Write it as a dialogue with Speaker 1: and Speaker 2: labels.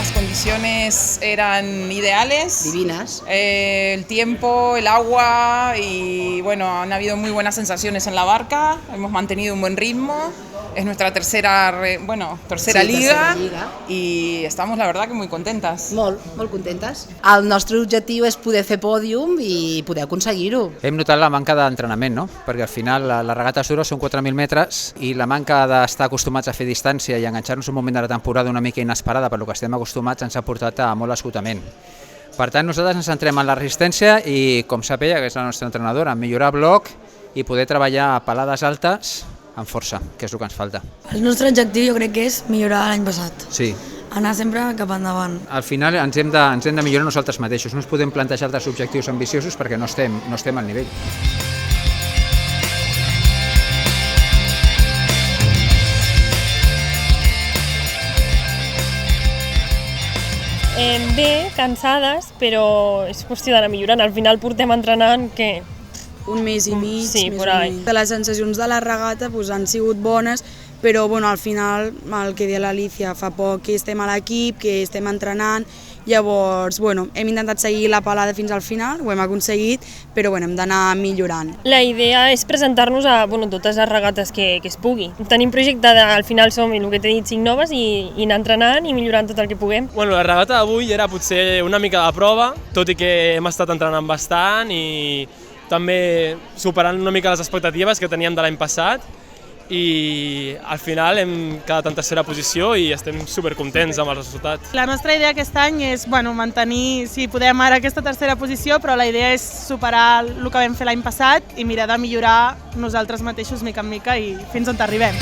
Speaker 1: las condiciones eran ideales.
Speaker 2: Divinas.
Speaker 1: El tiempo, el agua y bueno, han habido muy buenas sensaciones en la barca, hemos mantenido un buen ritmo, es nuestra tercera liga y estamos la verdad que muy contentes.
Speaker 2: Molt contentes. El nostre objectiu és poder fer pòdium i poder aconseguir-ho.
Speaker 3: Hem notat la manca d'entrenament, no? Perquè al final la regata Suro són 4.000 metres i la manca d'estar acostumats a fer distància i enganxar-nos un moment de la temporada una mica inesperada per lo que estem acostumats ens ha portat a molt esgotament. Per tant, nosaltres ens centrem en la resistència i, com sap ella, que és la nostra entrenadora, en millorar el bloc i poder treballar a pelades altes amb força, que és el que ens falta.
Speaker 4: El nostre objectiu jo crec que és millorar l'any passat.
Speaker 3: Sí.
Speaker 4: Anar sempre cap endavant.
Speaker 3: Al final ens hem de millorar nosaltres mateixos, no ens podem plantejar altres objectius ambiciosos perquè no estem al nivell.
Speaker 5: Bé, cansades, però és qüestió d'anar millorant. Al final portem entrenant que...
Speaker 6: un mes i mig,
Speaker 5: sí,
Speaker 6: més o menys. Les sensacions de la regata han sigut bones, però al final, el que deia l'Alicia, fa poc que estem a l'equip, que estem entrenant, llavors hem intentat seguir la pelada fins al final, ho hem aconseguit, però hem d'anar millorant.
Speaker 5: La idea és presentar-nos a totes les regates que es pugui. Tenim projecte, al final som, el que t'he dit, 5 noves i anar entrenant i millorant tot el que puguem.
Speaker 7: La regata d'avui era potser una mica de prova, tot i que hem estat entrenant bastant i també superant una mica les expectatives que teníem de l'any passat i al final hem quedat en tercera posició i estem supercontents amb el resultat.
Speaker 8: La nostra idea aquest any és mantenir, si podem ara, aquesta tercera posició, però la idea és superar el que vam fer l'any passat i mirar de millorar nosaltres mateixos mica en mica i fins on arribem.